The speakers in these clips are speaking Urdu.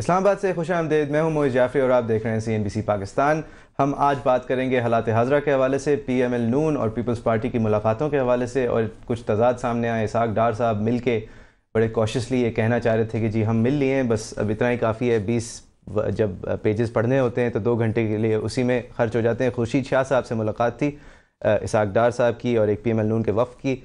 اسلام آباد سے خوش آمدید، میں ہوں معیز جعفری اور آپ دیکھ رہے ہیں CNBC پاکستان۔ ہم آج بات کریں گے حالات حاضرہ کے حوالے سے، PML نون اور پیپلز پارٹی کی ملاقاتوں کے حوالے سے، اور کچھ تضاد سامنے آئے۔ اسحاق ڈار صاحب مل کے بڑے کوششلی یہ کہنا چاہ رہے تھے کہ جی ہم مل لیے ہیں، بس اب اتنا ہی کافی ہے، 20 جب پیجز پڑھنے ہوتے ہیں تو 2 گھنٹے کے لیے اسی میں خرچ ہو جاتے ہیں۔ خورشید شاہ صاحب سے ملاقات تھی، اسحاق ڈار صاحب کی اور ایک PML نون کے وفد کی،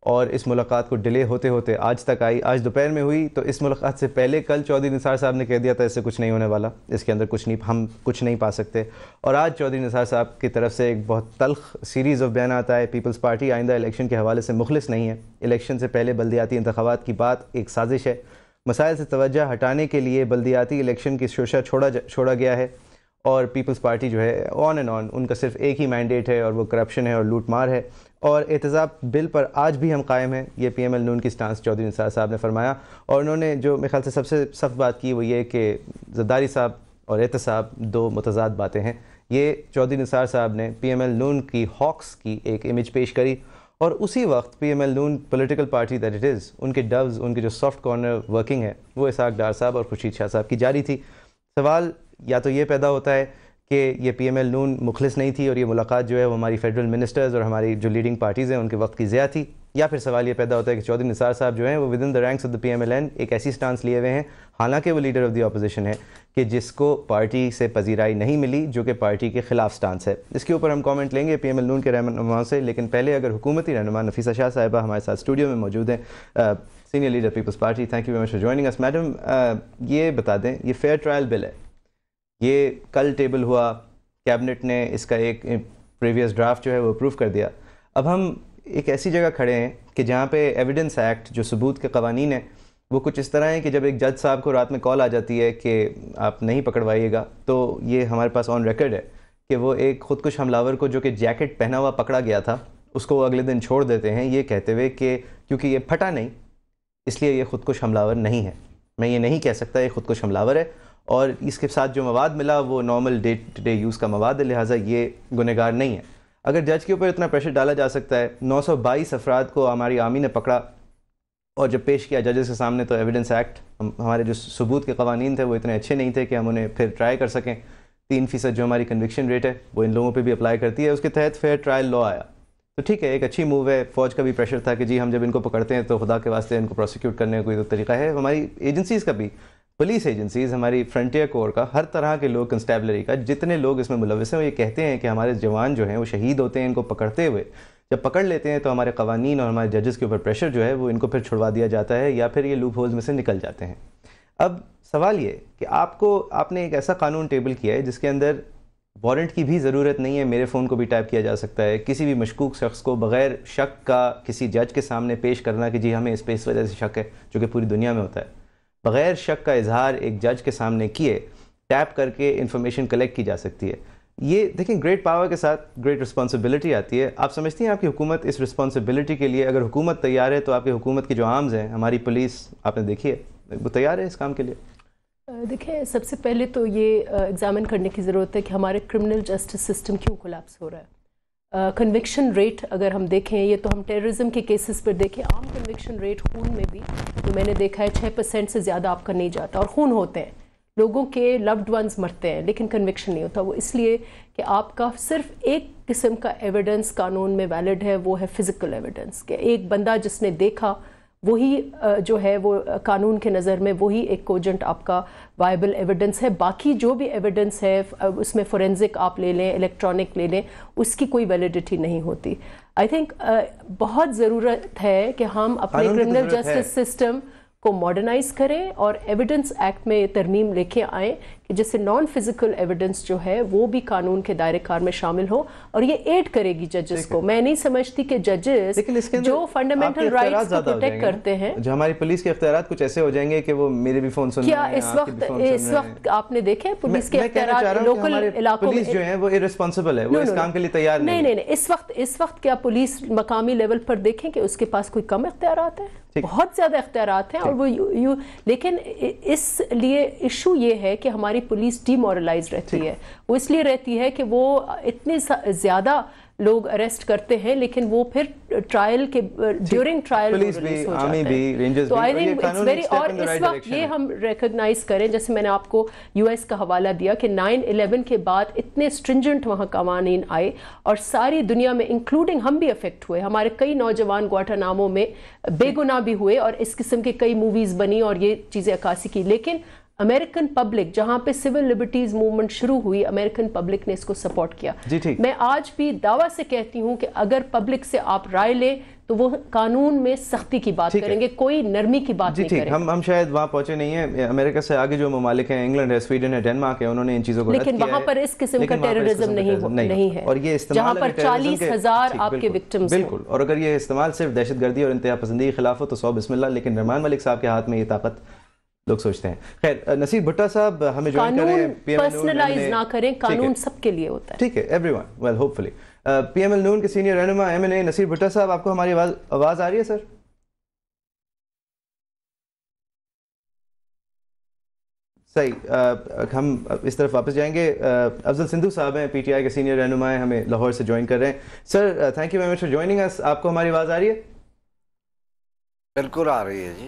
اور اس ملاقات کو ڈیلے ہوتے ہوتے آج تک آئی، آج دوپہر میں ہوئی۔ تو اس ملاقات سے پہلے کل چودھری نثار صاحب نے کہہ دیا تھا اس سے کچھ نہیں ہونے والا، اس کے اندر ہم کچھ نہیں پا سکتے، اور آج چودھری نثار صاحب کی طرف سے ایک بہت تلخ سیریز آف بیانات آئے۔ پیپلز پارٹی آئندہ الیکشن کے حوالے سے مخلص نہیں ہے، الیکشن سے پہلے بلدیاتی انتخابات کی بات ایک سازش ہے، مسائل سے توجہ ہٹانے کے لیے بلدیاتی الیکشن کی شوشہ چھوڑا گیا ہے، اور پیپلز پارٹی جو ہے آن اینڈ آن ان کا صرف ایک ہی مینڈیٹ ہے اور وہ کرپشن ہے اور لوٹ مار ہے، اور احتساب بل پر آج بھی ہم قائم ہیں۔ یہ PML نون کی سٹانس چودھری نثار صاحب نے فرمایا، اور انہوں نے جو میرے خیال سے سب سے سخت بات کی وہ یہ کہ زرداری صاحب اور احتساب 2 متضاد باتیں ہیں۔ یہ چودھری نثار صاحب نے PML نون کی ہاکس کی ایک امیج پیش کری، اور اسی وقت PML نون political party that it is, ان کے ڈوز، ان کی جو سافٹ کارنر ورکنگ ہے وہ اسحاق ڈار صاحب اور خورشید شاہ صاحب کی جاری تھی۔ سوال یا تو یہ پیدا ہوتا ہے کہ یہ PML نون مخلص نہیں تھی اور یہ ملاقات جو ہے وہ ہماری فیڈرل منسٹرز اور ہماری جو لیڈنگ پارٹیز ہیں ان کے وقت کی ضیاع تھی، یا پھر سوال یہ پیدا ہوتا ہے کہ چودھری نثار صاحب جو ہیں وہ with in the ranks of the PMLN ایک ایسی سٹانس لیے ہوئے ہیں، حالانکہ وہ لیڈر آف دی اپوزیشن ہے، کہ جس کو پارٹی سے پذیرائی نہیں ملی، جو کہ پارٹی کے خلاف سٹانس ہے۔ اس کے اوپر ہم کامنٹ لیں گے PML نون کے رہنماؤں سے، لیکن پہلے اگر حکومتی رہنما نفیسہ شاہ صاحبہ ہمارے ساتھ اسٹوڈیو میں موجود ہیں، senior leader Peoples Party, thank you very much for joining اس۔ میڈم یہ بتا دیں، یہ فیئر ٹرائل بل ہے، یہ کل ٹیبل ہوا، کیبنٹ نے اس کا ایک پریویس ڈرافٹ جو ہے وہ اپروو کر دیا۔ اب ہم ایک ایسی جگہ کھڑے ہیں کہ جہاں پہ ایویڈنس ایکٹ جو ثبوت کے قوانین ہیں وہ کچھ اس طرح ہیں کہ جب ایک جج صاحب کو رات میں کال آ جاتی ہے کہ آپ نہیں پکڑوائیے گا، تو یہ ہمارے پاس آن ریکارڈ ہے کہ وہ ایک خودکش حملہ کو جو کہ جیکٹ پہنا ہوا پکڑا گیا تھا اس کو وہ اگلے دن چھوڑ دیتے ہیں، یہ کہتے ہوئے کہ کیونکہ یہ پھٹا نہیں اس لیے یہ خودکش حملہ نہیں ہے۔ میں یہ نہیں کہہ سکتا یہ خودکش حملہ ہے، اور اس کے ساتھ جو مواد ملا وہ normal day to day use کا مواد ہے، لہٰذا یہ گنہگار نہیں ہے۔ اگر جج کے اوپر اتنا پریشر ڈالا جا سکتا ہے، 922 افراد کو ہماری آرمی نے پکڑا اور جب پیش کیا ججز کے سامنے، تو ایویڈنس ایکٹ، ہمارے جو ثبوت کے قوانین تھے وہ اتنے اچھے نہیں تھے کہ ہم انہیں پھر ٹرائی کر سکیں۔ 3% جو ہماری کنوکشن ریٹ ہے وہ ان لوگوں پہ بھی اپلائی کرتی ہے، اس کے تحت فیئر ٹرائل لا آیا، تو ٹھیک ہے، ایک اچھی موو ہے۔ فوج کا بھی پریشر تھا کہ جی ہم جب ان کو پکڑتے ہیں تو خدا کے واسطے ان کو پروسیکیوٹ کرنے کا کوئی تو طریقہ ہے۔ ہماری ایجنسیز کا بھی، پولیس ایجنسیز، ہماری فرنٹیئر کور کا، ہر طرح کے لوگ، کنسٹیبلری کا، جتنے لوگ اس میں ملوث ہیں، وہ یہ کہتے ہیں کہ ہمارے جوان جو ہیں وہ شہید ہوتے ہیں ان کو پکڑتے ہوئے، جب پکڑ لیتے ہیں تو ہمارے قوانین اور ہمارے ججز کے اوپر پریشر جو ہے وہ ان کو پھر چھڑوا دیا جاتا ہے، یا پھر یہ لوپ ہولز میں سے نکل جاتے ہیں۔ اب سوال یہ کہ آپ نے ایک ایسا قانون ٹیبل کیا ہے جس کے اندر وارنٹ کی بھی ضرورت نہیں ہے، میرے فون کو بھی ٹائپ کیا جا سکتا ہے، کسی بھی مشکوک شخص کو بغیر شک کا کسی جج کے سامنے پیش کرنا کہ جی ہمیں اس پہ اس وجہ سے شک ہے، جو کہ پوری دنیا میں ہوتا ہے، بغیر شک کا اظہار ایک جج کے سامنے کیے ٹیپ کر کے انفارمیشن کلیکٹ کی جا سکتی ہے۔ یہ دیکھیں، گریٹ پاور کے ساتھ گریٹ رسپانسبلٹی آتی ہے۔ آپ سمجھتی ہیں آپ کی حکومت اس رسپانسبلٹی کے لیے، اگر حکومت تیار ہے تو آپ کی حکومت کی جو آرمز ہیں، ہماری پولیس آپ نے دیکھی ہے، وہ تیار ہے اس کام کے لیے؟ دیکھیں، سب سے پہلے تو یہ ایگزامن کرنے کی ضرورت ہے کہ ہمارے کرمنل جسٹس سسٹم کیوں کولیپس ہو رہا ہے۔ کنوکشن ریٹ اگر ہم دیکھیں، یہ تو ہم ٹیررزم کے کیسز پر دیکھیں، عام کنوکشن ریٹ خون میں بھی جو میں نے دیکھا ہے 6% سے زیادہ آپ کا نہیں جاتا، اور خون ہوتے ہیں، لوگوں کے لوڈ ونز مرتے ہیں لیکن کنوکشن نہیں ہوتا۔ وہ اس لیے کہ آپ کا صرف ایک قسم کا ایویڈنس قانون میں ویلڈ ہے، وہ ہے فزیکل ایویڈنس، کہ ایک بندہ جس نے دیکھا وہی جو ہے وہ قانون کے نظر میں وہی ایک کوجنٹ آپ کا وائبل ایویڈنس ہے۔ باقی جو بھی ایویڈنس ہے اس میں فورینزک آپ لے لیں، الیکٹرانک لے لیں، اس کی کوئی ویلیڈیٹی نہیں ہوتی۔ آئی تھنک بہت ضرورت ہے کہ ہم اپنے کرمنل جسٹس سسٹم کو ماڈرنائز کریں اور ایویڈنس ایکٹ میں ترمیم لے کے آئیں کہ جس سے نان فزیکل ایویڈنس جو ہے وہ بھی قانون کے دائرے کار میں شامل ہو، اور یہ ایڈ کرے گی ججز کو۔ میں نہیں سمجھتی کہ ججز جو فنڈامنٹل رائٹس کو پروٹیکٹ کرتے ہیں، جو ہماری پولیس کے اختیارات کچھ ایسے ہو جائیں گے کہ وہ میرے بھی فون سن رہے ہیں، کیا اس وقت آپ نے دیکھے پولیس کے اختیارات لوکل علاقوں میں جو ہیں وہ ارسپانسبل ہے، وہ اس کام کے لیے تیار نہیں۔ نہیں، اس وقت کیا پولیس مقامی لیول پر دیکھیں کہ اس کے پاس کوئی کم اختیارات ہیں؟ بہت زیادہ اختیارات ہیں، اور وہ لیکن اس لیے ایشو یہ ہے کہ ہماری پولیس ڈی مورلائز رہتی ہے۔ وہ اس لیے رہتی ہے کہ وہ اتنی زیادہ لوگ اریسٹ کرتے ہیں لیکن وہ پھر ٹرائل کے ڈیورنگ ٹرائل ریلیز ہو جاتے ہیں. تو آئی تھنک اٹس ویری, اور اس وقت یہ ہم ریکگنائز کریں, جیسے میں نے آپ کو یو ایس کا حوالہ دیا کہ 9/11 کے بعد اتنے اسٹرنجنٹ وہاں قوانین آئے اور ساری دنیا میں انکلوڈنگ ہم بھی افیکٹ ہوئے. ہمارے کئی نوجوان گواٹانامو میں بے گناہ بھی ہوئے اور اس قسم کے کئی موویز بنی اور یہ چیزیں عکاسی کی. لیکن امریکن پبلک, جہاں پہ سول لبرٹیز موومنٹ شروع ہوئی, امریکن پبلک نے اس کو سپورٹ کیا. میں آج بھی دعویٰ سے کہتی ہوں کہ اگر پبلک سے آپ رائے لیں تو وہ قانون میں سختی کی بات کریں گے, کوئی نرمی کی بات نہیں کریں گے. ہم شاید وہاں پہنچے نہیں ہیں. امریکہ سے آگے جو ممالک ہیں, انگلینڈ ہے, سویڈن ہے, ڈنمارک ہے, انہوں نے ان چیزوں کو رد کیا ہے, لیکن وہاں پر اس قسم کا ٹیررزم نہیں ہے, اور یہ جہاں استعمال پر 40,000 آپ کے وکٹمز ہیں. بالکل, اور اگر یہ استعمال صرف دہشت گردی اور انتہا پسندی کے خلاف ہو تو 100 بسم اللہ, لیکن رحمان ملک صاحب کے ہاتھ میں یہ طاقت لوگ سوچتے ہیں. خیر, نصیر بھٹا صاحب ہمیں جوائن کریں. قانون پرسنلائز نہ کریں, قانون سب کے لیے ہوتا ہے. ٹھیک ہے, ایوری ون ویل ہوپ فلی. پی ایم ایل نون کے سینئر رہنما MNA نصیر بھٹا صاحب, آپ کو ہماری آواز آ رہی ہے سر؟ صحیح, ہم اس طرف واپس جائیں گے. افضل سندھو صاحب ہیں, PTI کے سینئر رہنما ہیں, ہمیں لاہور سے جوائن کر رہے ہیں. Sir thank you very much for joining us. آپ کو ہماری آواز آ رہی ہے؟ بالکل آ رہی ہے جی.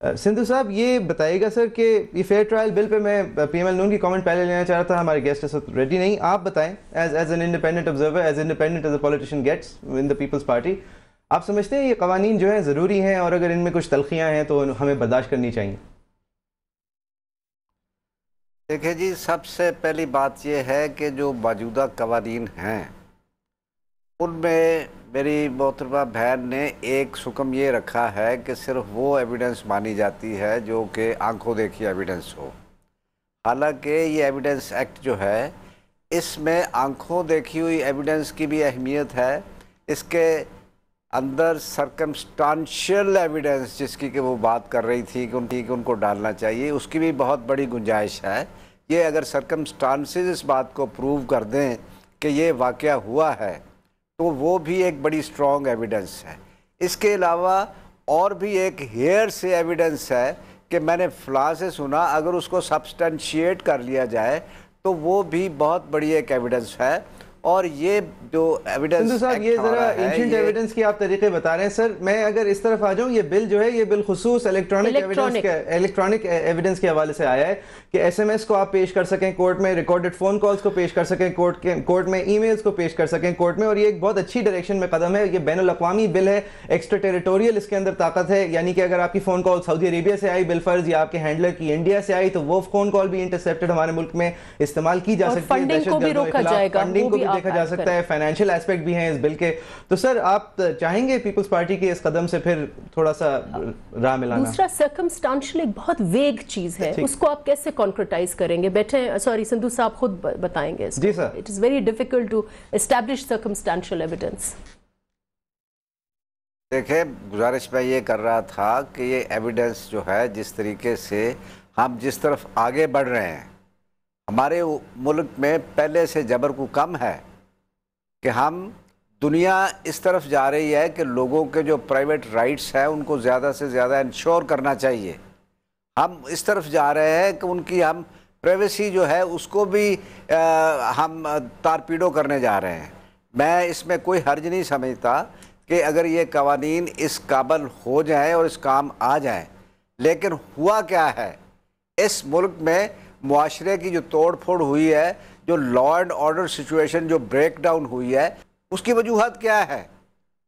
سندھو صاحب یہ بتائیے گا سر کہ یہ فیئر ٹرائل بل پہ میں PML نون کی کامنٹ پہلے لینا چاہ رہا تھا, ہمارے گیسٹ اس وقت ریڈی نہیں. آپ بتائیں as an independent observer, as independent as a politician gets in the Peoples Party, آپ سمجھتے ہیں یہ قوانین جو ہیں ضروری ہیں, اور اگر ان میں کچھ تلخیاں ہیں تو ہمیں برداشت کرنی چاہیے؟ دیکھیں جی, سب سے پہلی بات یہ ہے کہ جو موجودہ قوانین ہیں ان میں میری محترمہ بہن نے ایک حکم یہ رکھا ہے کہ صرف وہ ایویڈنس مانی جاتی ہے جو کہ آنکھوں دیکھی ایویڈنس ہو. حالانکہ یہ ایویڈنس ایکٹ جو ہے اس میں آنکھوں دیکھی ہوئی ایویڈنس کی بھی اہمیت ہے, اس کے اندر سرکمسٹانشیل ایویڈنس جس کی کہ وہ بات کر رہی تھی کہ ان کو ڈالنا چاہیے, اس کی بھی بہت بڑی گنجائش ہے. یہ اگر سرکمسٹانسز اس بات کو پروو کر دیں کہ یہ واقعہ ہوا ہے تو وہ بھی ایک بڑی اسٹرانگ ایویڈنس ہے. اس کے علاوہ اور بھی ایک ہیئر سے ایویڈنس ہے کہ میں نے فلاں سے سنا, اگر اس کو سبسٹینشیٹ کر لیا جائے تو وہ بھی بہت بڑی ایک ایویڈنس ہے. اور یہ جو ایویڈنس صاحب, یہ ذرا اینشنٹ ایویڈنس کی آپ طریقے بتا رہے ہیں سر. میں اگر اس طرف آ جاؤں, یہ بل جو ہے یہ بالخصوص الیکٹرانک ایویڈنس کے حوالے سے آیا ہے کہ SMS کو آپ پیش کر سکیں کورٹ میں, ریکارڈڈ فون کالز کو پیش کر سکیں کورٹ میں, ای میلز کو پیش کر سکیں کورٹ میں, اور یہ ایک بہت اچھی ڈائریکشن میں قدم ہے. یہ بین الاقوامی بل ہے, ایکسٹرا ٹیریٹوریل اس کے اندر طاقت ہے, یعنی کہ اگر آپ کی فون کال سعودی عربیہ سے آئی بالفرض, یا آپ کے ہینڈلر کی انڈیا سے آئی, تو وہ فون کال بھی انٹرسیپٹڈ ہمارے ملک میں استعمال کی جا سکتی ہے. فنڈنگ کو بھی روکا جائے گا, فنڈنگ کو بھی دیکھا جا سکتا ہے, فائنینشیل ایسپیکٹ بھی ہیں اس بل کے. تو سر آپ چاہیں گے پیپلز پارٹی کے اس قدم سے پھر تھوڑا سا راہ ملانا؟ دوسرا سرکمسٹانشل ایک بہت ویگ چیز ہے, اس کو آپ کیسے کانکریٹائز کریں گے؟ بیٹھے, سوری سندھو صاحب خود بتائیں گے. جی sir. It is very difficult to establish circumstantial evidence. دیکھیں, گزارش میں یہ کر رہا تھا کہ یہ ایویڈنس جو ہے جس طریقے سے ہم جس طرف آگے بڑھ رہے ہیں, ہمارے ملک میں پہلے سے جبر کو کم ہے کہ ہم دنیا اس طرف جا رہی ہے کہ لوگوں کے جو پرائیویٹ رائٹس ہیں ان کو زیادہ سے زیادہ انشور کرنا چاہیے. ہم اس طرف جا رہے ہیں کہ ان کی ہم پرائیویسی جو ہے اس کو بھی ہم تارپیڈو کرنے جا رہے ہیں. میں اس میں کوئی حرج نہیں سمجھتا کہ اگر یہ قوانین اس قابل ہو جائیں اور اس کام آ جائیں, لیکن ہوا کیا ہے اس ملک میں معاشرے کی جو توڑ پھوڑ ہوئی ہے, جو لا اینڈ آرڈر سچویشن جو بریک ڈاؤن ہوئی ہے, اس کی وجوہات کیا ہے؟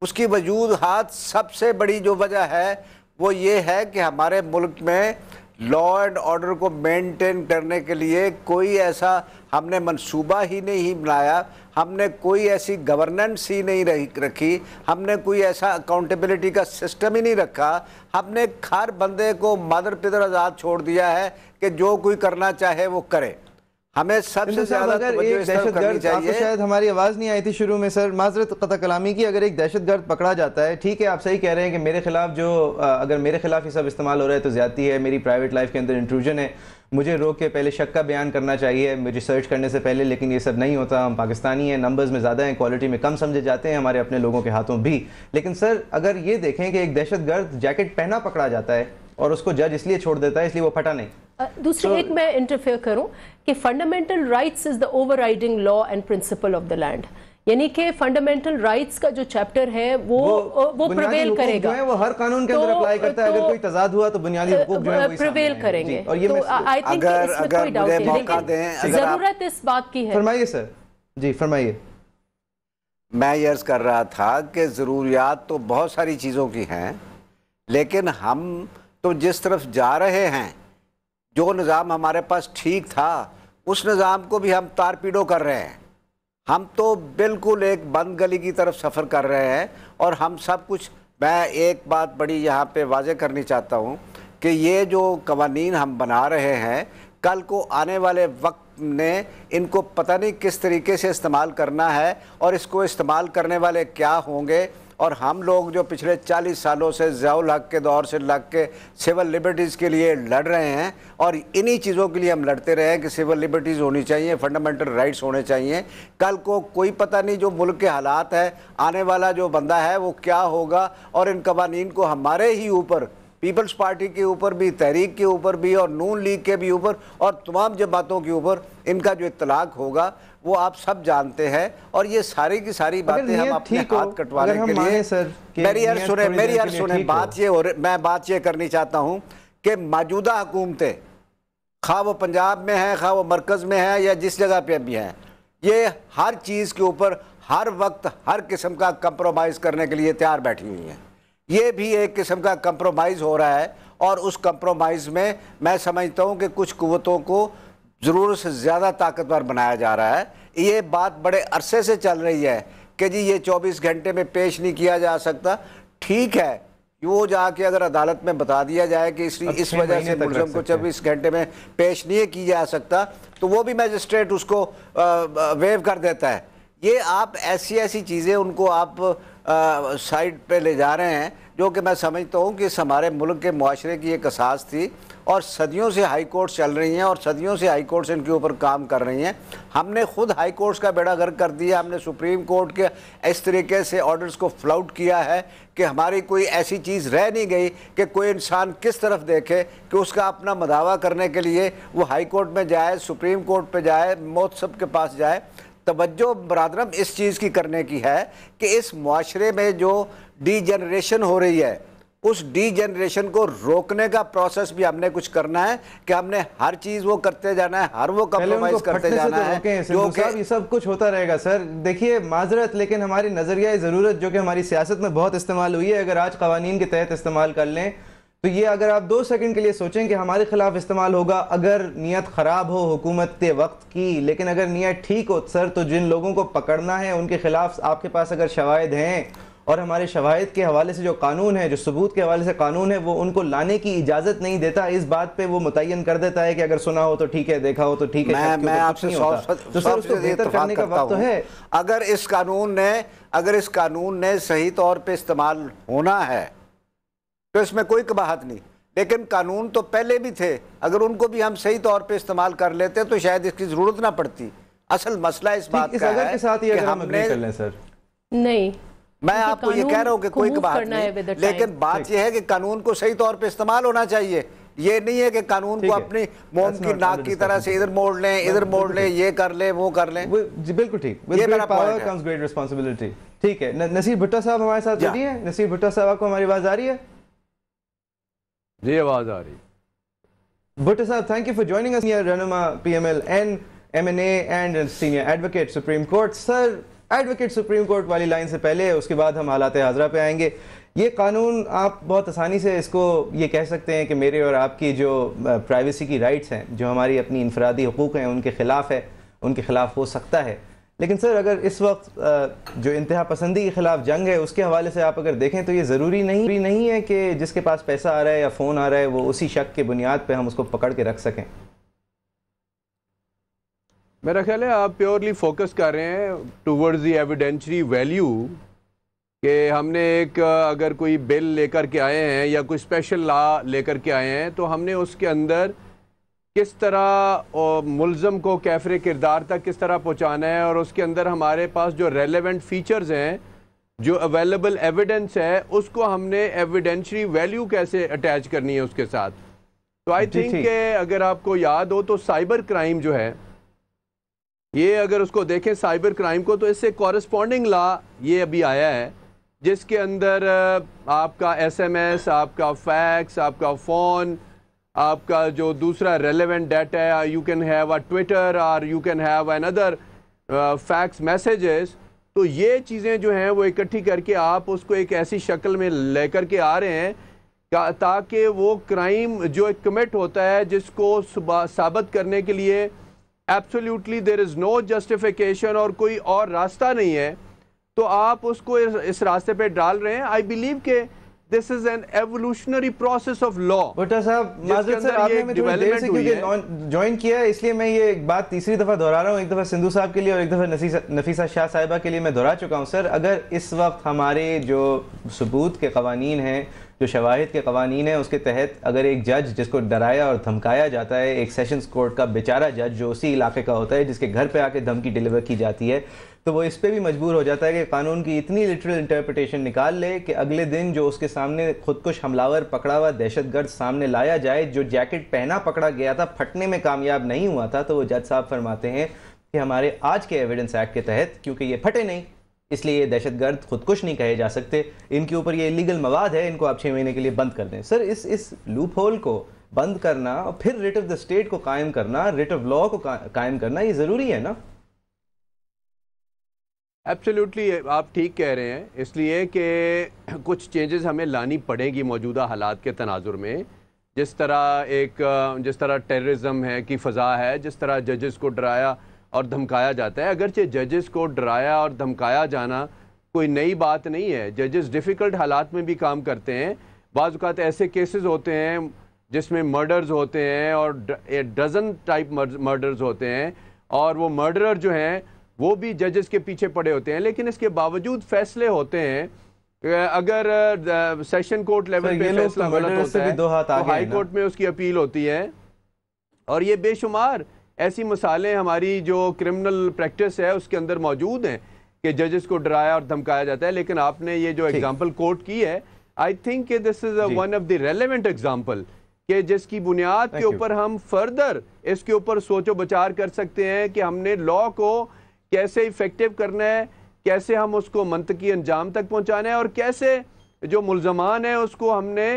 اس کی وجوہات سب سے بڑی جو وجہ ہے وہ یہ ہے کہ ہمارے ملک میں لا اینڈ آرڈر کو مینٹین کرنے کے لیے کوئی ایسا ہم نے منصوبہ ہی نہیں بنایا, ہم نے کوئی ایسی گورننس ہی نہیں رکھی, ہم نے کوئی ایسا اکاؤنٹیبلٹی کا سسٹم ہی نہیں رکھا. ہم نے ہر بندے کو مادر پدر آزاد چھوڑ دیا ہے کہ جو کوئی کرنا چاہے وہ کرے. ہمیں سب سے زیادہ توجہ اس طرف کرنی چاہیے. آپ کو شاید ہماری آواز نہیں آئی تھی شروع میں سر, معذرت قطع کلامی کی. اگر ایک دہشت گرد پکڑا جاتا ہے, ٹھیک ہے آپ صحیح کہہ رہے ہیں کہ میرے خلاف اگر میرے خلاف یہ سب استعمال ہو رہا ہے تو زیادتی ہے, میری پرائیویٹ لائف کے اندر انٹروژن ہے, مجھے روک کے پہلے شک کا بیان کرنا چاہیے مجھے سرچ کرنے سے پہلے, لیکن یہ سب نہیں ہوتا. ہم پاکستانی ہیں, نمبرز میں زیادہ ہیں, کوالٹی میں کم سمجھے جاتے ہیں ہمارے اپنے لوگوں کے ہاتھوں بھی. لیکن سر اگر یہ دیکھیں کہ ایک دہشت گرد جیکٹ پہنا پکڑا جاتا ہے اور اس کو جج اس لیے چھوڑ دیتا ہے اس لیے وہ پھٹا نہیں. دوسری ایک میں انٹرفیئر کروں کہ fundamental rights is the overriding law and principle of the land. یعنی کہ فنڈامنٹل رائٹس کا جو چیپٹر ہے وہ پریویل کرے گا، وہ ہر قانون کے اندر اپلائی کرتا ہے، اگر کوئی تضاد ہوا تو بنیادی حقوق جو ہے وہ پریویل کریں گے۔ تو آئی تھنک اس میں کوئی ڈاؤٹ نہیں، ضرورت اس بات کی ہے۔ فرمائیے سر، جی فرمائیے۔ میں یہ عرض کر رہا تھا کہ ضروریات تو بہت ساری چیزوں کی ہیں، لیکن ہم تو جس طرف جا رہے ہیں، جو نظام ہمارے پاس ٹھیک تھا اس نظام کو بھی ہم تارپیڈو کر رہے ہیں۔ ہم تو بالکل ایک بند گلی کی طرف سفر کر رہے ہیں، اور ہم سب کچھ، میں ایک بات بڑی یہاں پہ واضح کرنی چاہتا ہوں کہ یہ جو قوانین ہم بنا رہے ہیں، کل کو آنے والے وقت نے ان کو پتہ نہیں کس طریقے سے استعمال کرنا ہے، اور اس کو استعمال کرنے والے کیا ہوں گے۔ اور ہم لوگ جو پچھلے 40 سالوں سے ضیاء الحق کے دور سے لگ کے سول لبرٹیز کے لیے لڑ رہے ہیں، اور انہی چیزوں کے لیے ہم لڑتے رہے ہیں کہ سول لبرٹیز ہونی چاہیے، فنڈامنٹل رائٹس ہونے چاہیے۔ کل کو کوئی پتہ نہیں جو ملک کے حالات ہے، آنے والا جو بندہ ہے وہ کیا ہوگا، اور ان قوانین کو ہمارے ہی اوپر، پیپلز پارٹی کے اوپر بھی، تحریک کے اوپر بھی، اور نون لیگ کے بھی اوپر، اور تمام جماعتوں کے اوپر ان کا جو اطلاق ہوگا وہ آپ سب جانتے ہیں۔ اور یہ ساری کی ساری باتیں ہم اپنے ہاتھ کٹوانے کے لیے، میری عرض سنیں، میں بات یہ کرنی چاہتا ہوں کہ موجودہ حکومتیں، خواہ وہ پنجاب میں ہیں، خواہ وہ مرکز میں ہیں، یا جس جگہ پہ بھی ہیں، یہ ہر چیز کے اوپر ہر وقت ہر قسم کا کمپرومائز کرنے کے لیے تیار بیٹھی ہوئی ہیں۔ یہ بھی ایک قسم کا کمپرومائز ہو رہا ہے، اور اس کمپرومائز میں میں سمجھتا ہوں کہ کچھ قوتوں کو ضرورت سے زیادہ طاقتور بنایا جا رہا ہے۔ یہ بات بڑے عرصے سے چل رہی ہے کہ جی یہ 24 گھنٹے میں پیش نہیں کیا جا سکتا۔ ٹھیک ہے، وہ جا کے اگر عدالت میں بتا دیا جائے کہ اس وجہ سے ملزم کو 24 گھنٹے میں پیش نہیں کی جا سکتا، تو وہ بھی میجسٹریٹ اس کو ویو کر دیتا ہے۔ یہ آپ ایسی چیزیں ان کو آپ سائڈ پہ لے جا رہے ہیں، جو کہ میں سمجھتا ہوں کہ اس ہمارے ملک کے معاشرے کی ایک اساس تھی، اور صدیوں سے ہائی کورٹس چل رہی ہیں، اور صدیوں سے ہائی کورٹس ان کے اوپر کام کر رہی ہیں۔ ہم نے خود ہائی کورٹس کا بیڑا غرق کر دیا، ہم نے سپریم کورٹ کے اس طریقے سے آرڈرز کو فلاؤٹ کیا ہے کہ ہماری کوئی ایسی چیز رہ نہیں گئی کہ کوئی انسان کس طرف دیکھے کہ اس کا اپنا مداوع کرنے کے لیے وہ ہائی کورٹ میں جائے، سپریم کورٹ پہ جائے، محتسب کے پاس جائے۔ توجہ برادرم اس چیز کی کرنے کی ہے کہ اس معاشرے میں جو ڈی جنریشن ہو رہی ہے، اس ڈی جنریشن کو روکنے کا پروسیس بھی ہم نے کچھ کرنا ہے، کہ ہم نے ہر چیز وہ کرتے جانا ہے، ہر وہ کمپرومائز کرتے جانا ہے، جو کہ یہ سب کچھ ہوتا رہے گا۔ سر دیکھیے، معذرت، لیکن ہماری نظریہ ضرورت جو کہ ہماری سیاست میں بہت استعمال ہوئی ہے، اگر آج قوانین کے تحت استعمال کر لیں تو یہ اگر آپ 2 سیکنڈ کے لیے سوچیں کہ ہمارے خلاف استعمال ہوگا، اگر نیت خراب ہو حکومت وقت کی، لیکن اگر نیت ٹھیک ہو سر، تو جن لوگوں کو پکڑنا ہے ان کے خلاف آپ کے پاس اگر شواہد ہیں، اور ہمارے شواہد کے حوالے سے جو قانون ہے، جو ثبوت کے حوالے سے قانون ہے، وہ ان کو لانے کی اجازت نہیں دیتا، اس بات پہ وہ متعین کر دیتا ہے کہ اگر سنا ہو تو ٹھیک ہے، دیکھا ہو تو ٹھیک ہے۔ میں آپ سے اتفاق کرتا ہوں، اگر اس قانون نے صحیح طور پہ استعمال ہونا ہے تو اس میں کوئی قباحت نہیں، لیکن قانون تو پہلے بھی تھے، اگر ان کو بھی ہم صحیح طور پہ استعمال کر لیتے تو شاید اس کی ضرورت نہ پڑتی۔ اصل مسئلہ اس بات کا ہے کہ ہم نے، نہیں، میں آپ کو یہ کہہ رہا ہوں کہ کوئی قباحت نہیں، لیکن بات یہ ہے کہ قانون کو صحیح طور پہ استعمال ہونا چاہیے۔ یہ نہیں ہے کہ قانون کو اپنی موم کی ناک کی طرح سے ادھر موڑ لیں، ادھر موڑ لیں، یہ کر لیں، وہ کر لیں۔ جی بالکل ٹھیک، with great power comes great responsibility۔ ٹھیک ہے، نصیر بھٹو صاحب ہمارے ساتھ ریڈی ہیں؟ نصیر بھٹو صاحب، آپ کو ہماری آواز آ رہی ہے؟ جی آواز آ رہی۔ بھٹو صاحب، thank you for joining us, رہنما PML and MNA and senior advocate Supreme Court۔ Sir, advocate supreme court والی لائن سے پہلے، اس کے بعد ہم حالات حاضرہ پہ آئیں گے۔ یہ قانون آپ بہت آسانی سے اس کو یہ کہہ سکتے ہیں کہ میرے اور آپ کی جو پرائیویسی کی رائٹس ہیں، جو ہماری اپنی انفرادی حقوق ہیں، ان کے خلاف ہے، ان کے خلاف ہو سکتا ہے۔ لیکن سر، اگر اس وقت جو انتہا پسندی کے خلاف جنگ ہے، اس کے حوالے سے آپ اگر دیکھیں تو یہ ضروری نہیں ہے کہ جس کے پاس پیسہ آ رہا ہے یا فون آ رہا ہے، وہ اسی شک کے بنیاد پہ ہم اس کو پکڑ کے رکھ سکیں۔ میرا خیال ہے آپ پیورلی فوکس کر رہے ہیں ٹورڈز دی ایویڈینشری ویلیو، کہ ہم نے ایک اگر کوئی بل لے کر کے آئے ہیں یا کوئی اسپیشل لا لے کر کے آئے ہیں، تو ہم نے اس کے اندر کس طرح ملزم کو کیفر کردار تک کس طرح پہنچانا ہے، اور اس کے اندر ہمارے پاس جو ریلیونٹ فیچرز ہیں، جو اویلیبل ایویڈنس ہے، اس کو ہم نے ایویڈینشری ویلیو کیسے اٹیچ کرنی ہے اس کے ساتھ۔ تو آئی تھنک کہ اگر آپ کو یاد ہو تو سائبر کرائم جو ہے، یہ اگر اس کو دیکھیں سائبر کرائم کو، تو اس سے کورسپونڈنگ لا یہ ابھی آیا ہے جس کے اندر آپ کا ایس ایم ایس، آپ کا فیکس، آپ کا فون، آپ کا جو دوسرا ریلیونٹ ڈیٹا ہے، you can have a Twitter اور you can have another fax messages. تو یہ چیزیں جو ہیں وہ اکٹھی کر کے آپ اس کو ایک ایسی شکل میں لے کر کے آ رہے ہیں تاکہ وہ کرائم جو ایک کمٹ ہوتا ہے جس کو ثابت کرنے کے لیے ایبسولیوٹلی دیر از نو جسٹیفیکیشن اور کوئی اور راستہ نہیں ہے، تو آپ اس کو اس راستے پہ ڈال رہے ہیں. آئی بلیو کہ this is an evolutionary process of law. Bhutta صاحب معذرت سر، آپ نے ہمیں تھوڑی دیر سے کیونکہ جوائن کیا ہے اس لیے میں یہ ایک بات تیسری دفعہ دہرا رہا ہوں. ایک دفعہ سندھو صاحب کے لیے اور ایک دفعہ نفیسہ شاہ صاحبہ کے لیے میں دہرا چکا ہوں. سر اگر اس وقت ہمارے جو ثبوت کے قوانین ہیں، جو شواہد کے قوانین ہیں، اس کے تحت اگر ایک جج جس کو ڈرایا اور دھمکایا جاتا ہے، ایک سیشنز کورٹ کا بیچارہ جج جو اسی علاقے کا ہوتا ہے جس کے گھر پہ آ کے دھمکی ڈیلیور کی جاتی ہے، تو وہ اس پہ بھی مجبور ہو جاتا ہے کہ قانون کی اتنی لٹرل انٹرپریٹیشن نکال لے کہ اگلے دن جو اس کے سامنے خودکش حملہ پکڑا ہوا دہشت گرد سامنے لایا جائے جو جیکٹ پہنا پکڑا گیا تھا، پھٹنے میں کامیاب نہیں ہوا تھا، تو وہ جج صاحب فرماتے ہیں کہ ہمارے آج کے ایویڈنس ایکٹ کے تحت کیونکہ یہ پھٹے نہیں اس لیے یہ دہشت گرد خودکش نہیں کہے جا سکتے، ان کے اوپر یہ لیگل مواد ہے، ان کو آپ 6 مہینے کے لیے بند کر دیں. سر اس لوپ ہول کو بند کرنا اور پھر ریٹ آف دا اسٹیٹ کو قائم کرنا، ریٹ آف لا کو قائم کرنا، یہ ضروری ہے نا؟ ایبسلیوٹلی آپ ٹھیک کہہ رہے ہیں، اس لیے کہ کچھ چینجز ہمیں لانی پڑے گی موجودہ حالات کے تناظر میں. جس طرح ٹیررزم ہے کی فضا ہے، جس طرح ججز کو ڈرایا اور دھمکایا جاتا ہے. اگرچہ ججز کو ڈرایا اور دھمکایا جانا کوئی نئی بات نہیں ہے، ججز ڈیفیکلٹ حالات میں بھی کام کرتے ہیں. بعض اوقات ایسے کیسز ہوتے ہیں جس میں مرڈرز ہوتے ہیں اور ڈزن ٹائپ مرڈرز ہوتے ہیں، اور وہ مرڈرر جو ہیں وہ بھی ججز کے پیچھے پڑے ہوتے ہیں، لیکن اس کے باوجود فیصلے ہوتے ہیں. اگر سیشن کورٹ لیول پہ فیصلہ غلط ہوتا ہے تو ہائی کورٹ میں اس کی اپیل ہوتی ہے. اور یہ بے شمار ایسی مثالیں ہماری جو کرمنل پریکٹس ہے اس کے اندر موجود ہیں کہ ججز کو ڈرایا اور دھمکایا جاتا ہے. لیکن آپ نے یہ جو ایگزامپل کوٹ کی ہے، آئی تھنک کہ this is one of the relevant example کہ جس کی بنیاد کے اوپر ہم فردر اس کے اوپر سوچ و بچار کر سکتے ہیں کہ ہم نے لا کو کیسے ایفیکٹو کرنا ہے، کیسے ہم اس کو منطقی انجام تک پہنچانا ہے، اور کیسے جو ملزمان ہیں اس کو ہم نے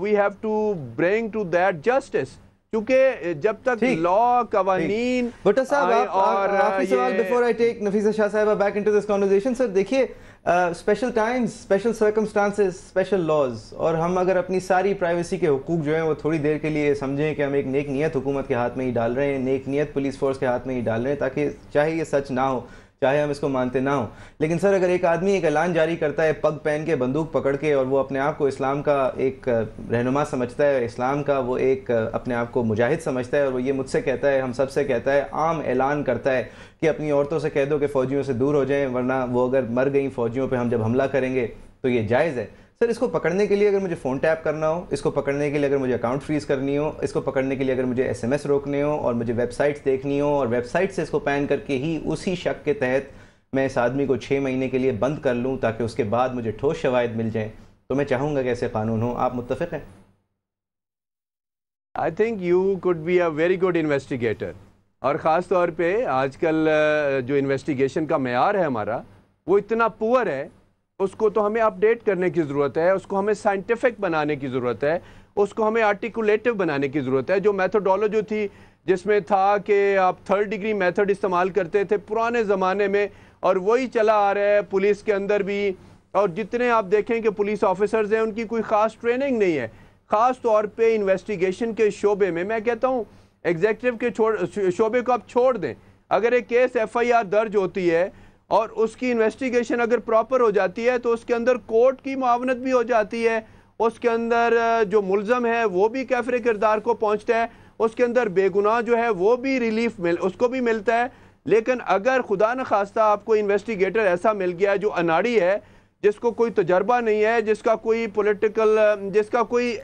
we have to bring to that justice. کیونکہ جب تک لا قوانین بھٹا صاحب اور آخری سوال بفور آئی ٹیک نفیسہ شاہ صاحبہ بیک انٹو دس کنورسیشن. سر دیکھیے special Times, special circumstances, special laws, اور ہم اگر اپنی ساری پرائیویسی کے حقوق جو ہیں وہ تھوڑی دیر کے لیے سمجھیں کہ ہم ایک نیک نیت حکومت کے ہاتھ میں ہی ڈال رہے ہیں، نیک نیت پولیس فورس کے ہاتھ میں ہی ڈال رہے ہیں، تاکہ چاہے یہ سچ نہ ہو، چاہے ہم اس کو مانتے نہ ہوں، لیکن سر اگر ایک آدمی ایک اعلان جاری کرتا ہے پگ پہن کے بندوق پکڑ کے، اور وہ اپنے آپ کو اسلام کا ایک رہنما سمجھتا ہے، اسلام کا وہ ایک اپنے آپ کو مجاہد سمجھتا ہے، اور وہ یہ مجھ سے کہتا ہے، ہم سب سے کہتا ہے، عام اعلان کرتا ہے کہ اپنی عورتوں سے کہہ دو کہ فوجیوں سے دور ہو جائیں ورنہ وہ اگر مر گئیں فوجیوں پہ ہم جب حملہ کریں گے تو یہ جائز ہے. سر اس کو پکڑنے کے لیے اگر مجھے فون ٹیپ کرنا ہو، اس کو پکڑنے کے لیے اگر مجھے اکاؤنٹ فریز کرنی ہو، اس کو پکڑنے کے لیے اگر مجھے ایس ایم ایس روکنے ہو، اور مجھے ویب سائٹس دیکھنی ہو، اور ویب سائٹ سے اس کو پین کر کے ہی اسی شک کے تحت میں اس آدمی کو 6 مہینے کے لیے بند کر لوں تاکہ اس کے بعد مجھے ٹھوس شواہد مل جائیں، تو میں چاہوں گا کہ ایسے قانون ہوں. آپ متفق ہیں؟ I think you could be a very good investigator. اور خاص طور پہ آج کل جو انویسٹیگیشن کا معیار ہے ہمارا وہ اتنا پور ہے، اس کو تو ہمیں اپ ڈیٹ کرنے کی ضرورت ہے، اس کو ہمیں سائنٹیفک بنانے کی ضرورت ہے، اس کو ہمیں آرٹیکولیٹو بنانے کی ضرورت ہے. جو میتھڈولوجی تھی جس میں تھا کہ آپ 3rd ڈگری میتھڈ استعمال کرتے تھے پرانے زمانے میں، اور وہی چلا آ رہا ہے پولیس کے اندر بھی. اور جتنے آپ دیکھیں کہ پولیس آفیسرز ہیں ان کی کوئی خاص ٹریننگ نہیں ہے، خاص طور پہ انویسٹیگیشن کے شعبے میں کہتا ہوں ایگزیکٹو کے شعبے کو آپ چھوڑ دیں. اگر ایک کیس FIR درج ہوتی ہے اور اس کی انویسٹیگیشن اگر پراپر ہو جاتی ہے تو اس کے اندر کورٹ کی معاونت بھی ہو جاتی ہے، اس کے اندر جو ملزم ہے وہ بھی کیفر کردار کو پہنچتا ہے، اس کے اندر بے گناہ جو ہے وہ بھی ریلیف اس کو بھی ملتا ہے. لیکن اگر خدا نخواستہ آپ کو انویسٹیگیٹر ایسا مل گیا جو اناڑی ہے، جس کو کوئی تجربہ نہیں ہے، جس کا کوئی پولیٹیکل، جس کا کوئی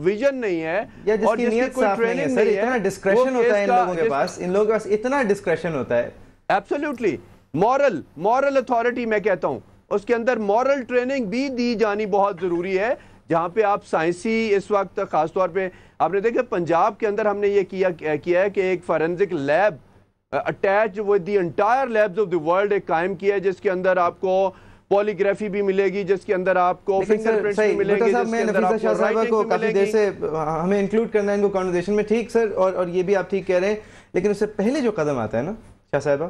ویژن نہیں ہے، اور جس کی کوئی ٹریننگ نہیں ہے، اتنا ڈسکریشن ہوتا ہے ان لوگوں کے پاس، اتنا ڈسکریشن ہوتا ہے. ایبسلیوٹلی مورل اتھارٹی میں کہتا ہوں، اس کے اندر مورل ٹریننگ بھی دی جانی بہت ضروری ہے. جہاں پہ آپ سائنسی اس وقت خاص طور پہ آپ نے دیکھا پنجاب کے اندر ہم نے یہ کیا ہے کہ ایک forensic lab attach with the entire labs of the world ایک قائم کیا ہے جس کے اندر آپ کو پولیگرافی بھی ملے گی، جس کے اندر آپ کو فنگر پرنٹس بھی ملے گی، میں نفیسہ شاہ صاحبہ کو کافی دیر سے ہمیں انکلوڈ کرنا ہے ان کو کنورسیشن میں، ٹھیک سر، اور یہ بھی آپ ٹھیک کہہ رہے ہیں، لیکن اس سے پہلے جو قدم آتا ہے نا شاہ صاحبہ،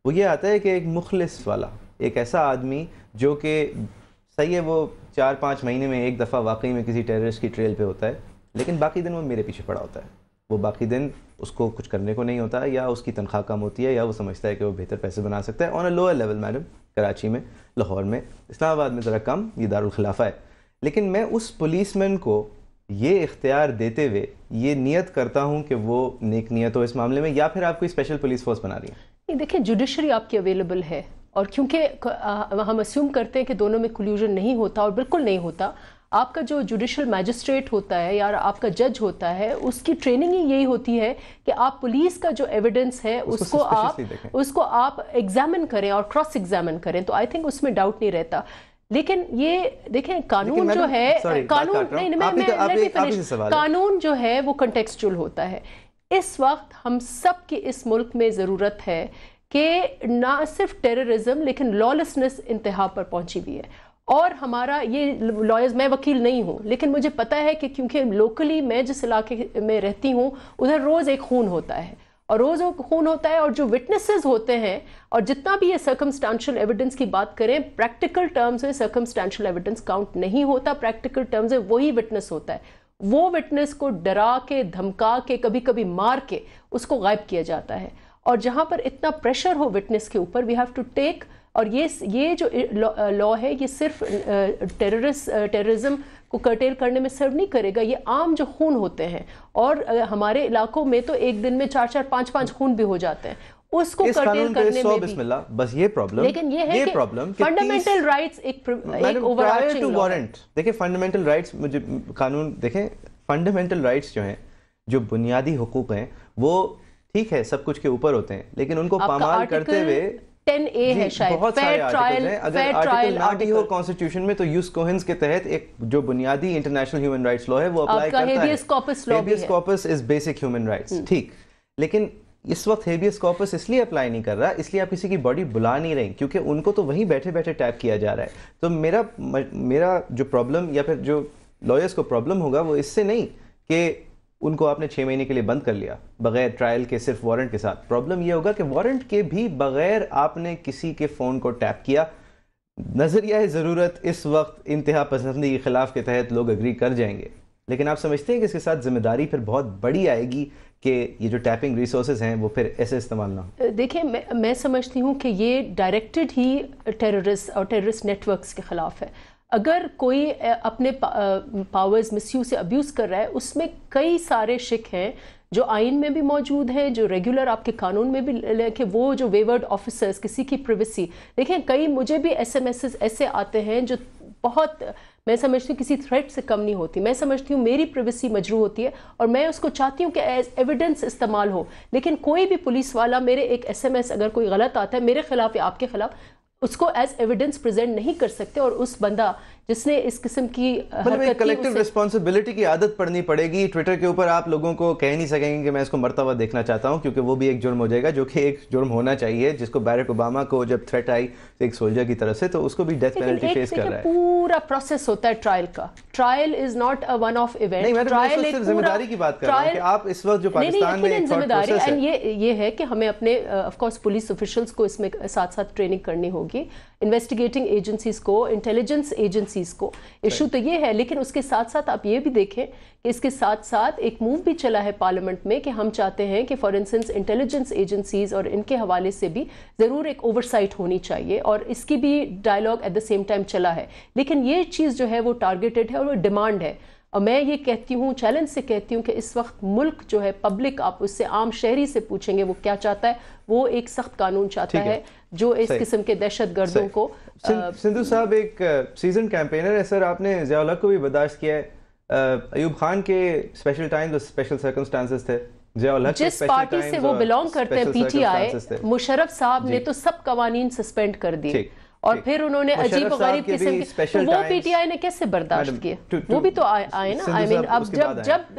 وہ یہ آتا ہے کہ ایک مخلص والا، ایک ایسا آدمی جو کہ صحیح ہے وہ 4-5 مہینے میں ایک دفعہ واقعی میں کسی ٹیررسٹ کی ٹریل پہ ہوتا ہے، لیکن باقی دن وہ میرے پیچھے پڑا ہوتا ہے، وہ باقی دن اس کو کچھ کرنے کو نہیں ہوتا، یا اس کی تنخواہ کم ہوتی ہے، یا وہ سمجھتا ہے کہ وہ بہتر پیسے بنا سکتا ہے آن اے لوئر لیول. میڈم کراچی میں، لاہور میں، اسلام آباد میں ذرا کم، یہ دارالخلافہ ہے، لیکن میں اس پولیس مین کو یہ اختیار دیتے ہوئے یہ نیت کرتا ہوں کہ وہ نیک نیت ہو اس معاملے میں، یا پھر آپ کوئی اسپیشل پولیس فورس بنا رہی ہیں؟ دیکھیں جوڈیشری آپ کی اویلیبل ہے، اور کیونکہ ہم اسیوم کرتے ہیں کہ دونوں میں کلیوژن نہیں ہوتا، اور بالکل نہیں ہوتا. آپ کا جو جوڈیشل میجسٹریٹ ہوتا ہے یا آپ کا جج ہوتا ہے، اس کی ٹریننگ ہی یہی ہوتی ہے کہ آپ پولیس کا جو ایویڈنس ہے اس کو آپ ایگزامن کریں اور کراس ایگزامن کریں، تو آئی تھنک اس میں ڈاؤٹ نہیں رہتا. لیکن یہ دیکھیں قانون جو ہے، قانون جو ہے وہ کنٹیکسچول ہوتا ہے. اس وقت ہم سب کی اس ملک میں ضرورت ہے کہ نہ صرف ٹیررزم لیکن لالسنس انتہا پر پہنچی ہوئی ہے. اور ہمارا یہ لائرز، میں وکیل نہیں ہوں لیکن مجھے پتہ ہے کہ کیونکہ لوکلی میں جس علاقے میں رہتی ہوں ادھر روز ایک خون ہوتا ہے، اور روز ایک خون ہوتا ہے، اور جو وٹنسز ہوتے ہیں، اور جتنا بھی یہ سرکمسٹانشل ایویڈنس کی بات کریں، پریکٹیکل ٹرمز میں سرکمسٹانشل ایویڈنس کاؤنٹ نہیں ہوتا، پریکٹیکل ٹرمز میں وہی وٹنس ہوتا ہے. وہ وٹنس کو ڈرا کے، دھمکا کے، کبھی کبھی مار کے اس کو غائب کیا جاتا ہے. اور جہاں پر اتنا پریشر ہو وٹنس کے اوپر، وی ہیو ٹو ٹیک، اور یہ جو لا ہے یہ صرف ٹیررزم کو کرٹیل کرنے میں سرو نہیں کرے گا، یہ عام جو خون ہوتے ہیں، اور ہمارے علاقوں میں تو ایک دن میں 4-4 5-5 خون بھی ہو جاتے ہیں، اس کو کرٹیل کرنے میں بھی. بس یہ پرابلم، لیکن یہ ہے کہ فنڈامنٹل رائٹس ایک اوور آرچنگ لا ہے. دیکھیں فنڈامنٹل رائٹس، مجھے قانون دیکھیں، فنڈامنٹل رائٹس جو ہیں، جو بنیادی حقوق ہیں، وہ ٹھیک ہے سب کچھ کے اوپر ہوتے ہیں، لیکن ان کو پامال کرتے ہوئے 10A ہے شاید، بہت سارے آرٹیکل ہیں. اگر آرٹیکل نہ بھی ہو کانسٹیٹیوشن میں تو یوس کوہنز کے تحت ایک جو بنیادی انٹرنیشنل ہیومن رائٹس لا ہے وہ اپلائی کرتا ہے. ہیبیس کارپس لا بھی ہے. Habeas corpus is basic human rights, ٹھیک، لیکن اس وقت ہیبیس کارپس اس لیے اپلائی نہیں کر رہا، اس لیے آپ کسی کی باڈی بلا نہیں رہی، کیونکہ ان کو تو وہیں بیٹھے بیٹھے ٹیپ کیا جا رہا ہے. تو میرا جو پرابلم، یا پھر جو لائرس کو پرابلم ہوگا، وہ اس سے نہیں کہ ان کو آپ نے 6 مہینے کے لیے بند کر لیا بغیر ٹرائل کے، صرف وارنٹ کے ساتھ. پرابلم یہ ہوگا کہ وارنٹ کے بھی بغیر آپ نے کسی کے فون کو ٹیپ کیا. نظریہ ضرورت اس وقت انتہا پسندی کے خلاف کے تحت لوگ اگری کر جائیں گے، لیکن آپ سمجھتے ہیں کہ اس کے ساتھ ذمہ داری پھر بہت بڑی آئے گی کہ یہ جو ٹیپنگ ریسورسز ہیں وہ پھر ایسے استعمال نہ ہو؟ دیکھیں میں سمجھتی ہوں کہ یہ ڈائریکٹڈ ہی ٹیررسٹ اور ٹیررسٹ نیٹ ورکس کے خلاف ہے. اگر کوئی اپنے پاورز مس یوز سے ابیوز کر رہا ہے، اس میں کئی سارے شک ہیں جو آئین میں بھی موجود ہیں، جو ریگولر آپ کے قانون میں بھی، کہ وہ جو ویورڈ آفیسرز، کسی کی پریویسی، دیکھیں کئی مجھے بھی SMS ایسے آتے ہیں جو بہت، میں سمجھتی ہوں کسی تھریٹ سے کم نہیں ہوتی. میں سمجھتی ہوں میری پریویسی مجروح ہوتی ہے، اور میں اس کو چاہتی ہوں کہ ایز ایویڈنس استعمال ہو. لیکن کوئی بھی پولیس والا میرے ایک SMS اگر کوئی غلط آتا ہے میرے خلاف یا آپ کے خلاف، اس کو ایز ایویڈنس پریزنٹ نہیں کر سکتے، اور اس بندہ جس نے اس قسم کی مطلب کلیکٹیو ریسپانسبلٹی کی عادت پڑنی پڑے گی. ٹویٹر کے اوپر آپ لوگوں کو کہہ نہیں سکیں گے کہ میں اس کو مرتا ہوا دیکھنا چاہتا ہوں، کیونکہ وہ بھی ایک جرم ہو جائے گا، جو کہ ایک جرم ہونا چاہیے، جس کو بیرک اوباما کو جب تھریٹ آئی ایک سولجر کی طرف سے تو اس کو بھی ڈیتھ پینلٹی فیس کر رہا ہے. پورا پروسیس ہوتا ہے ٹرائل کا. Trial is not a one of event. نہیں میڈم، میں صرف ذمہ داری کی بات کر رہا ہوں کہ آپ اس وقت جو پاکستان میں ذمہ داری، اینڈ یہ ہے کہ ہمیں اپنے آف کورس پولیس آفیشلس کو اس میں ساتھ ساتھ ٹریننگ کرنی ہوگی، انویسٹیگیٹنگ ایجنسیز کو، انٹیلیجنس ایجنسیز کو. ایشو تو یہ ہے، لیکن اس کے ساتھ ساتھ آپ یہ بھی دیکھیں کہ اس کے ساتھ ساتھ ایک موو بھی چلا ہے پارلیمنٹ میں کہ ہم چاہتے ہیں کہ فار انسٹنس انٹیلیجنس ایجنسیز اور ان کے حوالے سے بھی ضرور ایک اوور سائٹ ہونی چاہیے، اور اس کی بھی dialogue at the same time چلا ہے. لیکن یہ چیز جو ہے وہ ٹارگیٹڈ ہے اور وہ ڈیمانڈ ہے. اور میں یہ کہتی ہوں، چیلنج سے کہتی ہوں کہ اس وقت ملک جو ہے پبلک، آپ اس سے عام شہری سے پوچھیں گے وہ کیا چاہتا ہے، وہ ایک سخت قانون چاہتا ہے جو اس قسم کے دہشت گردوں کو. سندھو صاحب ایک سیزن کیمپینر ہے سر، آپ نے ضیاء الحق کو بھی برداشت کیا ہے. ایوب خان کے اسپیشل ٹائمز اور اسپیشل سرکمسٹانسز تھے، ضیاء الحق جس پارٹی سے وہ بلانگ کرتے ہیں PTI، مشرف صاحب نے تو سب قوانین سسپینڈ کر دیے، اور پھر انہوں نے عجیب و غریب قسم کی وہ پی ٹی آئی نے کیسے برداشت کیے؟ وہ بھی تو آئے نا. آئی مین اب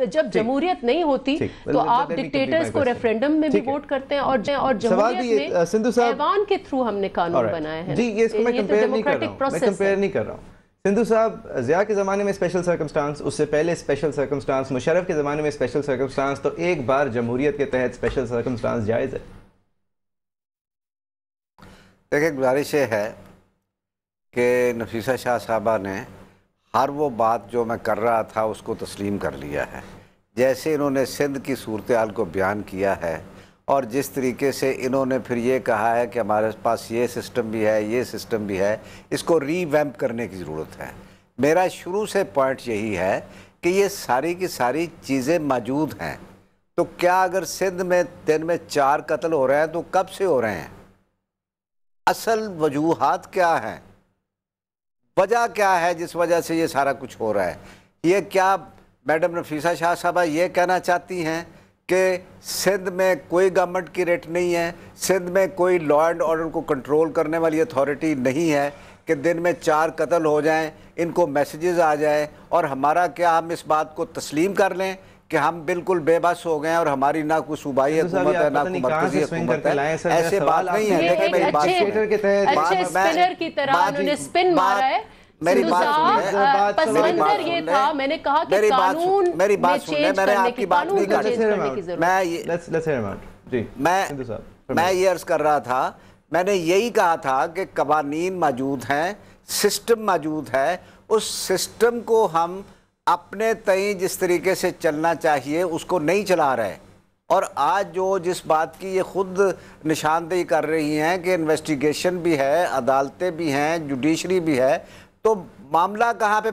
جب جمہوریت نہیں ہوتی تو آپ ڈکٹیٹرز کو ریفرینڈم میں بھی ووٹ کرتے ہیں, اور جمہوریت میں ایوان کے تھرو ہم نے قانون بنائے ہیں. جی یہ اس کو میں کمپیئر نہیں کر رہا ہوں. سندھو صاحب, ضیاء کے زمانے میں اسپیشل سرکمسٹانس, اس سے پہلے اسپیشل سرکمسٹانس, مشرف کے زمانے میں اسپیشل سرکمسٹانس, تو ایک بار جمہوریت کے تحت اسپیشل سرکمسٹانس جائز ہے؟ دیکھیں, گزارش یہ ہے کہ نفیسہ شاہ صاحبہ نے ہر وہ بات جو میں کر رہا تھا اس کو تسلیم کر لیا ہے. جیسے انہوں نے سندھ کی صورتحال کو بیان کیا ہے, اور جس طریقے سے انہوں نے پھر یہ کہا ہے کہ ہمارے پاس یہ سسٹم بھی ہے, یہ سسٹم بھی ہے, اس کو ری ویمپ کرنے کی ضرورت ہے. میرا شروع سے پوائنٹ یہی ہے کہ یہ ساری کی ساری چیزیں موجود ہیں. تو کیا اگر سندھ میں دن میں 4 قتل ہو رہے ہیں تو کب سے ہو رہے ہیں؟ اصل وجوہات کیا ہیں؟ وجہ کیا ہے جس وجہ سے یہ سارا کچھ ہو رہا ہے؟ یہ کیا میڈم نفیسہ شاہ صاحبہ یہ کہنا چاہتی ہیں کہ سندھ میں کوئی گورنمنٹ کی ریٹ نہیں ہے, سندھ میں کوئی لا اینڈ آرڈر کو کنٹرول کرنے والی اتھارٹی نہیں ہے کہ دن میں 4 قتل ہو جائیں, ان کو میسیجز آ جائیں, اور ہمارا کیا ہم اس بات کو تسلیم کر لیں کہ ہم بالکل بے بس ہو گئے ہیں اور ہماری نہ کوئی صوبائی حکومت ہے نہ کوئی مرکزی حکومت ہے؟ ایسے بات نہیں ہے. دیکھیں میری بات اچھے اسپنر کی طرح انہوں نے اسپن مارا ہے. میری بات پس منظر یہ تھا, میں نے کہا کہ قانون میں چینج کرنے کی, قانون کو چینج کرنے کی ضرورت ہے. میں یہ عرض کر رہا تھا, میں نے یہی کہا تھا کہ قوانین موجود ہیں, سسٹم موجود ہے, اس سسٹم کو ہم اپنے تئیں جس طریقے سے چلنا چاہیے اس کو نہیں چلا رہے. اور آج جو جس بات کی یہ خود نشاندہی کر رہی ہیں کہ انویسٹیگیشن بھی ہے, عدالتیں بھی ہیں, جوڈیشری بھی ہے, تو معاملہ کہاں پہ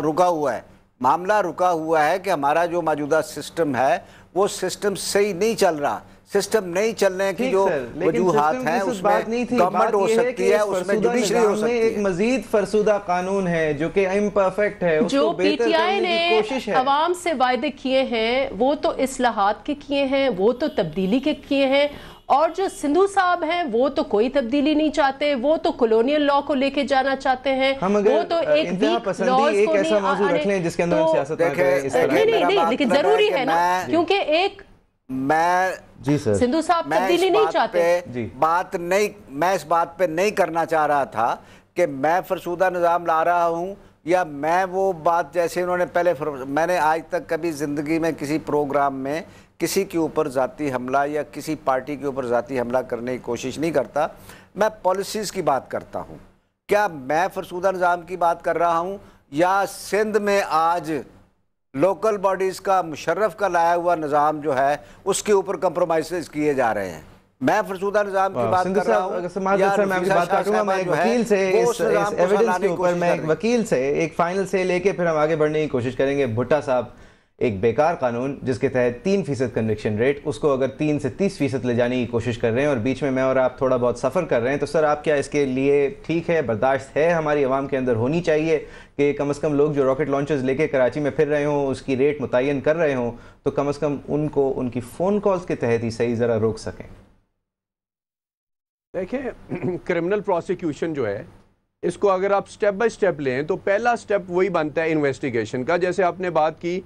رکا ہوا ہے؟ معاملہ رکا ہوا ہے کہ ہمارا جو موجودہ سسٹم ہے وہ سسٹم صحیح نہیں چل رہا. سسٹم نہیں چلنے کی جو وجوہات ہیں اس میں گورنمنٹ ہو سکتی ہے, اس میں جوڈیشری ہو سکتی ہے. ایک مزید فرسودہ قانون ہے جو کہ امپرفیکٹ ہے, جو پی ٹی آئی نے عوام سے وعدے کیے ہیں وہ تو اصلاحات کے کیے ہیں, وہ تو تبدیلی کے کیے ہیں, اور جو سندھو صاحب ہیں وہ تو کوئی تبدیلی نہیں چاہتے, وہ تو کولونیل لا کو لے کے جانا چاہتے ہیں, وہ تو ایک ویک لاز کو نہیں, لیکن ضروری ہے نا, کیونکہ ایک سندھو صاحب تبدیلی نہیں چاہتے. میں اس بات پہ نہیں کرنا چاہ رہا تھا کہ میں فرسودہ نظام لا رہا ہوں, یا میں وہ بات جیسے انہوں نے پہلے, میں نے آج تک کبھی زندگی میں کسی پروگرام میں کسی کے اوپر ذاتی حملہ یا کسی پارٹی کے اوپر ذاتی حملہ کرنے کی کوشش نہیں کرتا. میں پالیسیز کی بات کرتا ہوں. کیا میں فرسودہ نظام کی بات کر رہا ہوں, یا سندھ میں آج لوکل باڈیز کا, مشرف کا لایا ہوا نظام جو ہے اس کے اوپر کمپرومائزز کیے جا رہے ہیں؟ میں فرسودہ نظام کی بات کر رہا ہوں, یا ایک وکیل سے ایک فائنل سے لے کے پھر ہم آگے بڑھنے کی کوشش کریں گے. بھٹا صاحب, ایک بیکار قانون جس کے تحت 3% کنوکشن ریٹ, اس کو اگر 3 سے 30% لے جانے کی کوشش کر رہے ہیں, اور بیچ میں اور آپ تھوڑا بہت سفر کر رہے ہیں, تو سر آپ کیا اس کے لیے ٹھیک ہے, برداشت ہے, ہماری عوام کے اندر ہونی چاہیے کہ کم از کم لوگ جو راکٹ لانچرز لے کے کراچی میں پھر رہے ہوں, اس کی ریٹ متعین کر رہے ہوں, تو کم از کم ان کو ان کی فون کالز کے تحت ہی صحیح ذرا روک سکیں؟ دیکھیں, کرمنل پروسیکیوشن جو ہے اس کو اگر آپ سٹیپ بائی سٹیپ لیں تو پہلا سٹیپ وہی بنتا ہے انویسٹیگیشن کا. جیسے آپ نے بات کی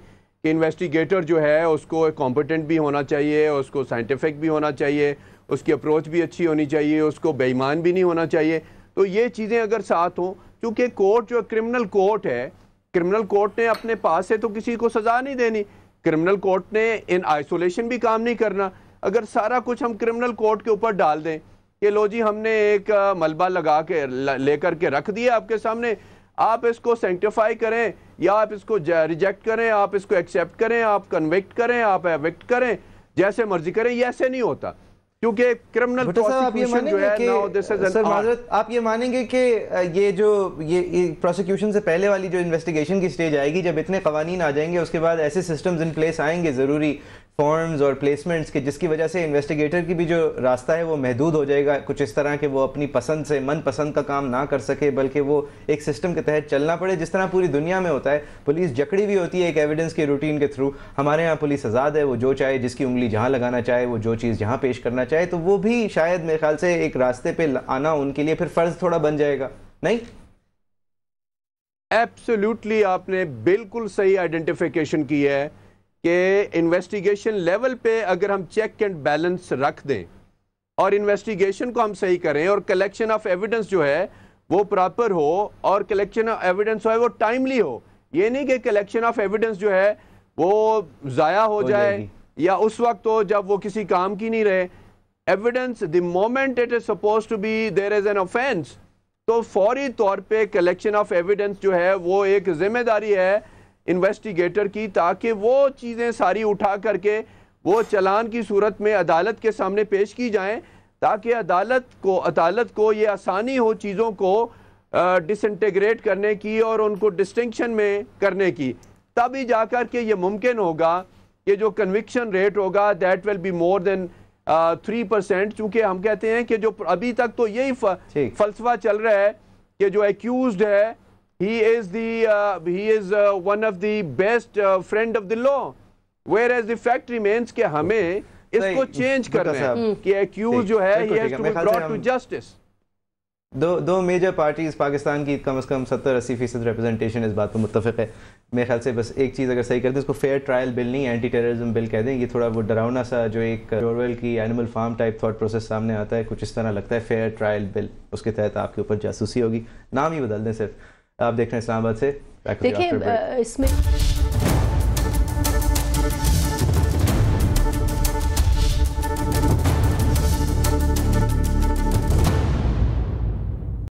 کہ انویسٹیگیٹر جو ہے اس کو کمپیٹنٹ بھی ہونا چاہیے, اس کو سائنٹیفک بھی ہونا چاہیے, اس کی اپروچ بھی اچھی ہونی چاہیے, اس کو بے ایمان بھی نہیں ہونا چاہیے. تو یہ چیزیں اگر ساتھ ہوں, کیونکہ کورٹ جو کرمنل کورٹ ہے, کرمنل کورٹ نے اپنے پاس سے تو کسی کو سزا نہیں دینی, کرمنل کورٹ نے ان آئسولیشن بھی کام نہیں کرنا. اگر سارا کچھ ہم کرمنل کورٹ کے اوپر ڈال دیں کہ لو جی ہم نے ایک ملبہ لگا کے لے کر کے رکھ دیا آپ کے سامنے, آپ اس کو سینکٹیفائی کریں یا آپ اس کو ریجیکٹ کریں, آپ اس کو ایکسیپٹ کریں, آپ کنوکٹ کریں, آپ ایوکٹ کریں, جیسے مرضی کریں, یہ ایسے نہیں ہوتا. کیونکہ کرمنل پروسیکیوشن جو ہے سر معذرت, آپ یہ مانیں گے کہ یہ پروسیکیوشن سے پہلے والی جو انویسٹیگیشن کی سٹیج آئے گی, جب اتنے قوانین آ جائیں گے, اس کے بعد ایسے سسٹمز ان پلیس آئیں گے ضروری فارمز اور پلیسمنٹس کے، جس کی وجہ سے انویسٹیگیٹر کی بھی جو راستہ ہے وہ محدود ہو جائے گا، کچھ اس طرح کہ وہ اپنی پسند سے من پسند کا کام نہ کر سکے، بلکہ وہ ایک سسٹم کے تحت چلنا پڑے، جس طرح پوری دنیا میں ہوتا ہے. پولیس جکڑی ہوئی ہوتی ہے ایک ایویڈنس کے روٹین کے تھرو. ہمارے ہاں پولیس آزاد ہے، وہ جو چاہے جس کی انگلی جہاں لگانا چاہے، وہ جو چیز جہاں پیش کرنا چاہے، تو وہ بھی شاید میرے خیال سے ایک راستے پہ آنا ان کے لیے پھر فرض تھوڑا بن جائے گا. نہیں، ایبسولوٹلی آپ نے بالکل صحیح آئیڈینٹیفیکیشن کی ہے کہ انویسٹیگیشن لیول پہ اگر ہم چیک اینڈ بیلنس رکھ دیں اور انویسٹیگیشن کو ہم صحیح کریں اور کلیکشن آف ایویڈنس جو ہے وہ پراپر ہو اور کلیکشن آف ایویڈنس ہے وہ ٹائملی ہو. یہ نہیں کہ کلیکشن آف ایویڈنس جو ہے وہ ضائع ہو جائے یا اس وقت ہو جب وہ کسی کام کی نہیں رہے. Evidence the moment it is supposed to be there is an offence, تو فوری طور پہ کلیکشن آف ایویڈنس جو ہے وہ ایک ذمہ داری ہے انویسٹیگیٹر کی، تاکہ وہ چیزیں ساری اٹھا کر کے وہ چلان کی صورت میں عدالت کے سامنے پیش کی جائیں، تاکہ عدالت کو یہ آسانی ہو چیزوں کو ڈس انٹیگریٹ کرنے کی اور ان کو ڈسٹنکشن میں کرنے کی. تبھی جا کر کے یہ ممکن ہوگا کہ جو کنوکشن ریٹ ہوگا دیٹ ول بی مور دین 3%. چونکہ ہم کہتے ہیں کہ جو ابھی تک تو یہی فلسفہ چل رہا ہے کہ جو ایکیوزڈ ہے he is one of the best friend of the law, whereas the fact remains کہ ہمیں اس کو چینج کرنا ہے کہ ایکیوز جو ہے he has to be brought to justice. دو میجر پارٹیز پاکستان کی کم از کم 70-80% ریپرزنٹیشن اس بات پر متفق ہے. میرے خیال سے بس ایک چیز اگر صحیح کر دیں، اس کو فیئر ٹرائل بل نہیں، اینٹی ٹیررزم بل کہہ دیں. یہ تھوڑا وہ ڈراؤنا سا جو ایک جورول کی animal form type thought process سامنے آتا ہے، کچھ اس طرح لگتا ہے فیئر ٹرائل بل. اس کے تحت آپ کے اوپر جاسوسی ہوگی، نام ہی بدل دیں صرف. آپ دیکھ رہے ہیں اسلام آباد سے. دیکھیں اس میں